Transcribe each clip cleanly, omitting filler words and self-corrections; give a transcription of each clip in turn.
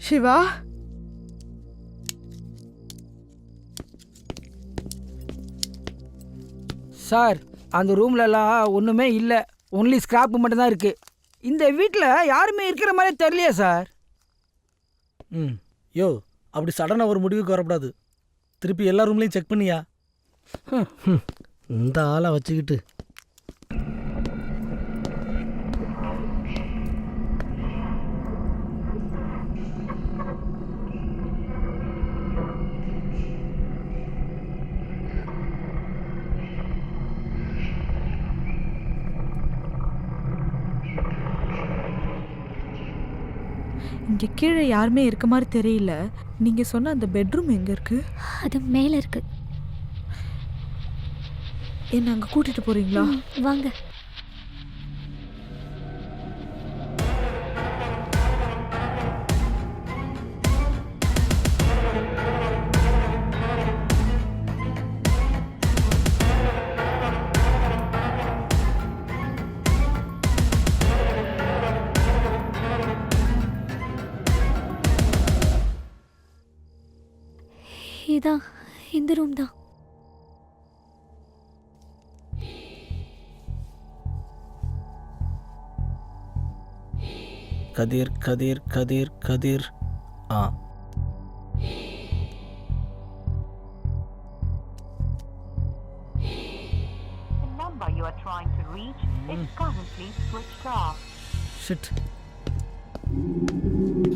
Siva, sir அந்த ரூம்லலாம் ஒன்றுமே இல்லை, ஒன்லி ஸ்கிராப் மட்டும்தான் இருக்குது. இந்த வீட்டில் யாருமே இருக்கிற மாதிரி தெரியலையே சார். யோ அப்படி சடனாக ஒரு முடிவுக்கு வரக்கூடாது. திருப்பி எல்லா ரூம்லையும் செக் பண்ணியா? இந்த ஆளை வச்சுக்கிட்டு. இங்க கீழே யாருமே இருக்க மாதிரி தெரியல. நீங்க சொன்ன அந்த பெட்ரூம் எங்க இருக்கு? அது மேல இருக்கு. என்ன அங்க கூட்டிட்டு போறீங்களா? வாங்க. இதான் இந்த ரூம் தான். கதிர் கதிர் கதிர் கதிர். ஆ ஷிட்.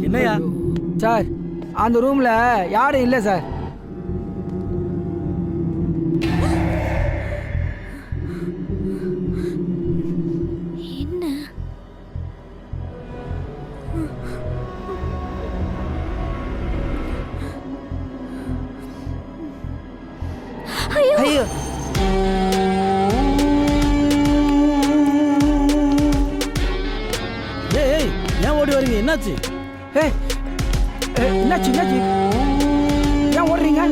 என்னையா சார் அந்த ரூமில் யாரும் இல்லை சார். என்ன? ஐயோ ஏய் ஏன் ஓடி வரீங்க? என்னாச்சு? ஏய் என்னாச்சு என்னாச்சு? ஏன் ஓடுறீங்க?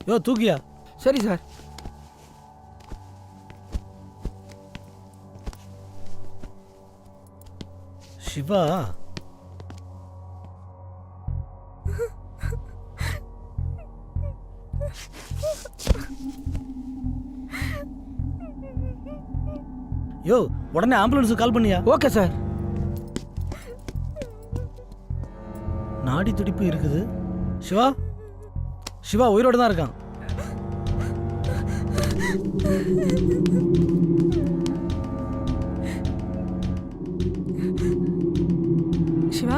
யோ தூக்கியா? சரி சார். சிவா யோ உடனே ஆம்புலன்ஸுக்கு கால் பண்ணியா? Okay sir. நாடி துடிப்பு இருக்குது. சிவா சிவா உயிரோடு தான் இருக்கான். சிவா,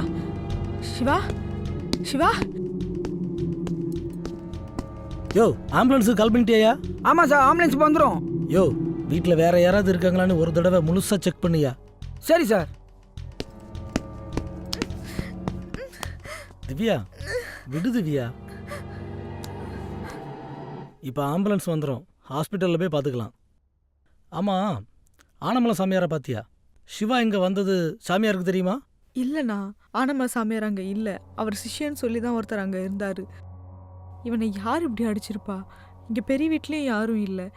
சிவா, சிவா. யோ ஆம்புலன்ஸுக்கு கால் பண்ணிட்டியா? ஆமாம் சார், ஆம்புலன்ஸ் வந்துடும். யோ வீட்டில் வேற யாராவது இருக்காங்களான்னு ஒரு தடவை முழுசாக செக் பண்ணியா? சரி சார். திவ்யா விடு திவ்யா. இப்போ ஆம்புலன்ஸ் வந்துடும், ஹாஸ்பிட்டலில் போய் பார்த்துக்கலாம். ஆமாம் ஆனமலை சாமியாரை பார்த்தியா? சிவா இங்கே வந்தது சாமியாருக்கு தெரியுமா? இல்லைண்ணா, ஆனம சாமியார் அங்கே இல்லை. அவர் சிஷ்யன்னு சொல்லி தான் ஒருத்தர் அங்கே இருந்தார். இவனை யார் இப்படி அடிச்சிருப்பா? இங்கே பெரிய வீட்லேயும் யாரும் இல்லை.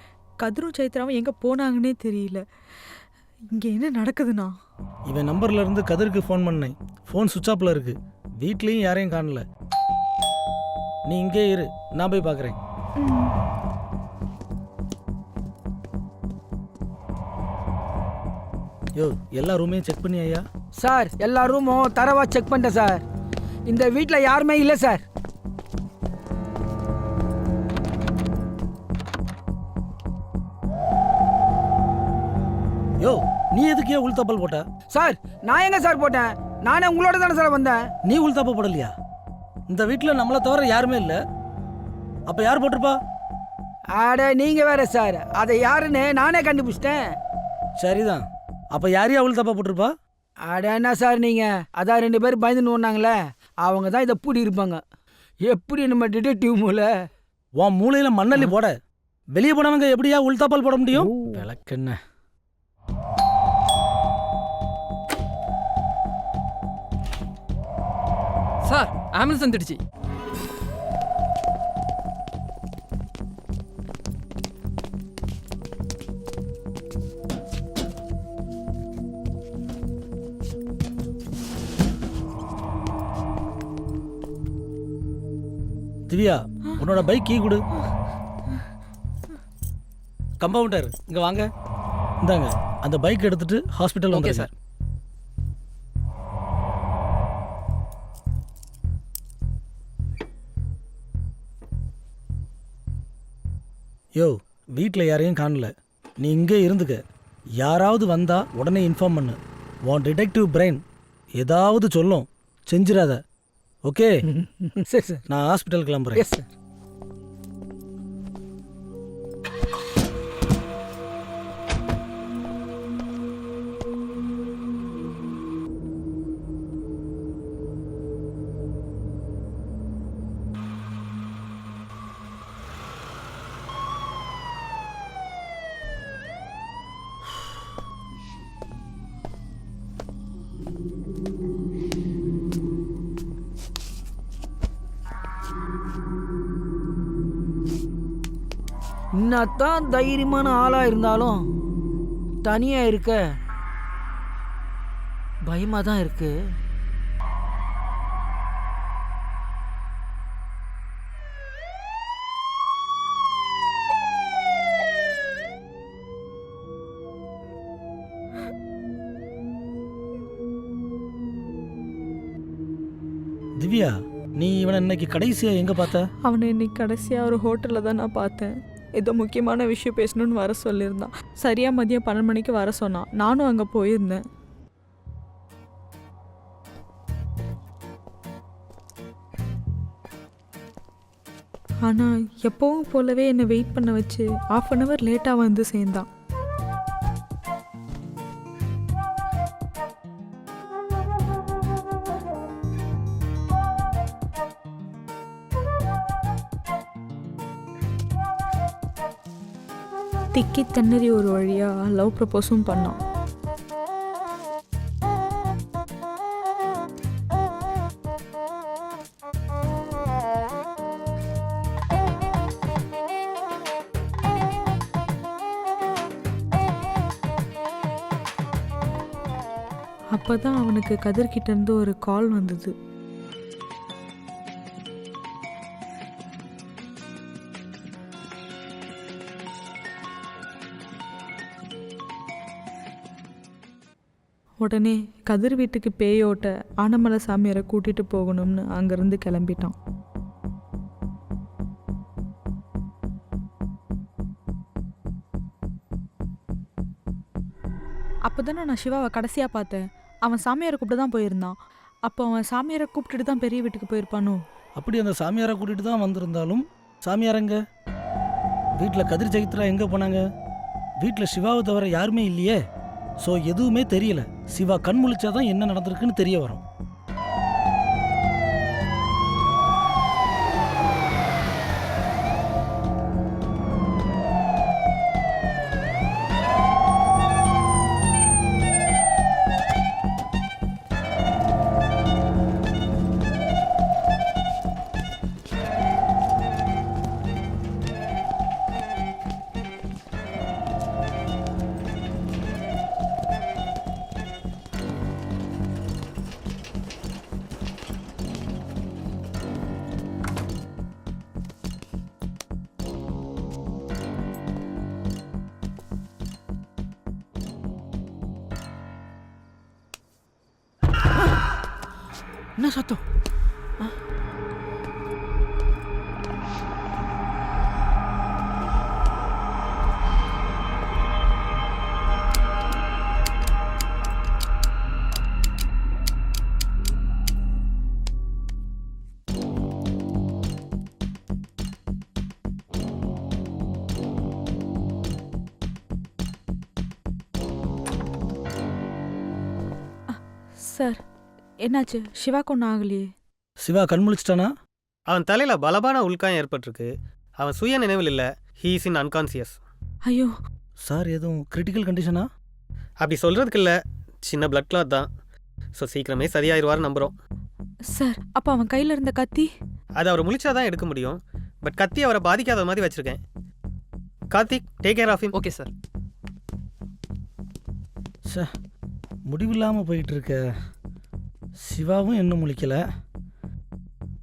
கதிரும் சைத்ராவும் எங்கே போனாங்கன்னே தெரியல. இங்கே என்ன நடக்குதுண்ணா? இவன் நம்பர்ல இருந்து கதிருக்கு ஃபோன் பண்ணேன். ஃபோன் சுவிட்ச் ஆஃப்ல இருக்கு. வீட்லேயும் யாரையும் காணல. நீ இங்கே இரு, நான் போய் பார்க்குறேன். யோ எல்லா ரூமையும் செக் பண்ணியா? சார் எல்லா ரூமும் தரவா செக் பண்ணிட்டேன் சார். இந்த வீட்டில் யாருமே இல்லை சார். யோ நீ எதுக்கே உள்தப்பல் போட்ட? சார் நான் எங்க சார் போட்டேன்? நானே உங்களோட தானே சார் வந்தேன். நீ உள்தப்ப போடலையா? இந்த வீட்டில் நம்மளை தவிர யாருமே இல்லை. அப்போ யார் போட்டிருப்பா? அட நீங்க வேற சார். அதை யாருன்னு நானே கண்டுபிடிச்சிட்டேன். சரிதான். அப்போ யாரையும் அவள் தப்பா போட்டிருப்பா? அட என்ன சார் நீங்கள், அதான் 2 பேர் பயந்துன்னு ஓடினாங்களே, அவங்க தான் இதை பூட்டி இருப்பாங்க. எப்படி நம்ம டிடெக்டிவ் மூளை? உன் மூளையில மண்ணள்ளி போட. வெளியே போனவங்க எப்படியா உள்தாப்பால் போட முடியும்? ஓ. விளக்கென்ன. சார் ஆம்புலன்ஸ் வந்துடுச்சு. திவ்யா, உன்னோட பைக் கீ கொடு. கம்பவுண்டர் இங்க வாங்க. இந்தாங்க, அந்த பைக் எடுத்துட்டு ஹாஸ்பிட்டல் ஓகே வந்து சார். யோ, வீட்டில் யாரையும் காணல. நீ இங்கே இருந்துக்க. யாராவது வந்தா உடனே இன்ஃபார்ம் பண்ணு. உன் டிடெக்டிவ் பிரெயின் ஏதாவது சொல்லும், செஞ்சிடாத. ஓகே? சரி சார். நான் ஹாஸ்பிட்டல் கிளம்புறேன். Yes sir. என்னத்தான் தைரியமான ஆளாக இருந்தாலும் தனியாக இருக்க பயமாக தான் இருக்கு. திவ்யா, நீ இவனை இன்னைக்கு கடைசியா எங்க பார்த்த? அவனை இன்னைக்கு கடைசியாக ஒரு ஹோட்டலில் தான் நான் பார்த்தேன். ஏதோ முக்கியமான விஷயம் பேசணும்னு வர சொல்லியிருந்தான். சரியாக மதியம் 12 மணிக்கு வர சொன்னான். நானும் அங்கே போயிருந்தேன். ஆனால் எப்பவும் போலவே என்னை வெயிட் பண்ண வச்சு 1/2 hour லேட்டாக வந்து சேர்ந்தான். திக்கி திணறி ஒரு வழியாக லவ் ப்ரப்போஸும் பண்ணான். அப்போ தான் அவனுக்கு கதிர்கிட்ட இருந்து ஒரு கால் வந்தது. உடனே கதிர் வீட்டுக்கு பேயோட்ட ஆனமலை சாமியாரை கூட்டிட்டு போகணும்னு அங்கேருந்து கிளம்பிட்டான். அப்போ தானே நான் சிவாவை கடைசியாக பார்த்தேன். அவன் சாமியாரை கூப்பிட்டு தான் போயிருந்தான். அப்போ அவன் சாமியாரை கூப்பிட்டுட்டு தான் பெரிய வீட்டுக்கு போயிருப்பானோ? அப்படி அந்த சாமியாரை கூட்டிட்டு தான் வந்திருந்தாலும் சாமியாரங்க வீட்டில் கதிர் ஜெயித்ரா எங்கே போனாங்க? வீட்டில் சிவாவை தவிர யாருமே இல்லையே. ஸோ எதுவுமே தெரியல. சிவா கண் முழிச்சாதான் என்ன நடந்திருக்குன்னு தெரிய வரும். என்ன சத்தம்? சார் என்னாச்சு சிவாக்கு ஒன்றும் ஆகலையே? சிவா கண் முழிச்சிட்டானா? அவன் தலையில பலமான உள்காயம் ஏற்பட்டிருக்கு. அவன் சுய நினைவில் இல்லை. He is in unconscious. ஐயோ, சார் எதுவும் கிரிட்டிக்கல் கண்டிஷனா? அப்படி சொல்றதுக்கு இல்லை, சின்ன பிளட் கிளாத் தான். ஸோ சீக்கிரமே சரியாயிருவார் நம்புகிறோம். சார் அப்போ அவன் கையில் இருந்த கத்தி? அது அவர் முழிச்சாதான் எடுக்க முடியும். பட் கத்தி அவரை பாதிக்காத மாதிரி வச்சிருக்கேன். Karthik, take care of him. Okay sir. சே, முடிவில்லாமல் போயிட்டு இருக்க. சிவாவும் இன்னும் முழிக்கல.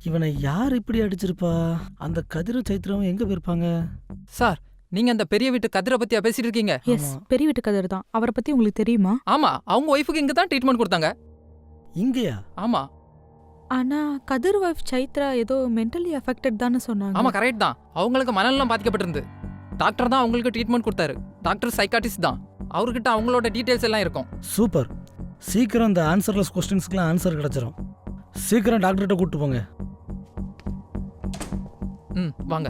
இவனை யார் இப்படி அடிச்சிருப்பா? அந்த கதிரும் சைத்திரமும் எங்கே போயிருப்பாங்க? சார் நீங்க அந்த பெரிய வீட்டு கதிரை பத்தியா பேசிட்டு இருக்கீங்க? எஸ், ஆமா. பெரிய வீட்டு கதர் தான். அவரை பற்றி உங்களுக்கு தெரியுமா? ஆமா, அவங்க ஒய்ஃபுக்கு இங்க தான் ட்ரீட்மெண்ட் கொடுத்தாங்க. இங்கேயா? ஆமா ஆனால் கதிர் ஒய்ஃப் சைத்ரா ஏதோ மென்டலி அஃபெக்டட் தானே சொன்னாங்க. ஆமா கரெக்ட் தான். அவங்களுக்கு மனநலம் பாதிக்கப்பட்டிருந்து. டாக்டர் தான் அவங்களுக்கு ட்ரீட்மெண்ட் கொடுத்தாரு. டாக்டர் சைக்காட்டிஸ்ட் தான். அவர்கிட்ட அவங்களோட டீட்டெயில்ஸ் எல்லாம் இருக்கும். சூப்பர். சீக்கிரம் இந்த ஆன்சர்லெஸ் கொஸ்டின்ஸ்க்குலாம் ஆன்சர் கிடச்சிரும். சீக்கிரம் டாக்டர்கிட்ட கூப்பிட்டு போங்க. ம் வாங்க.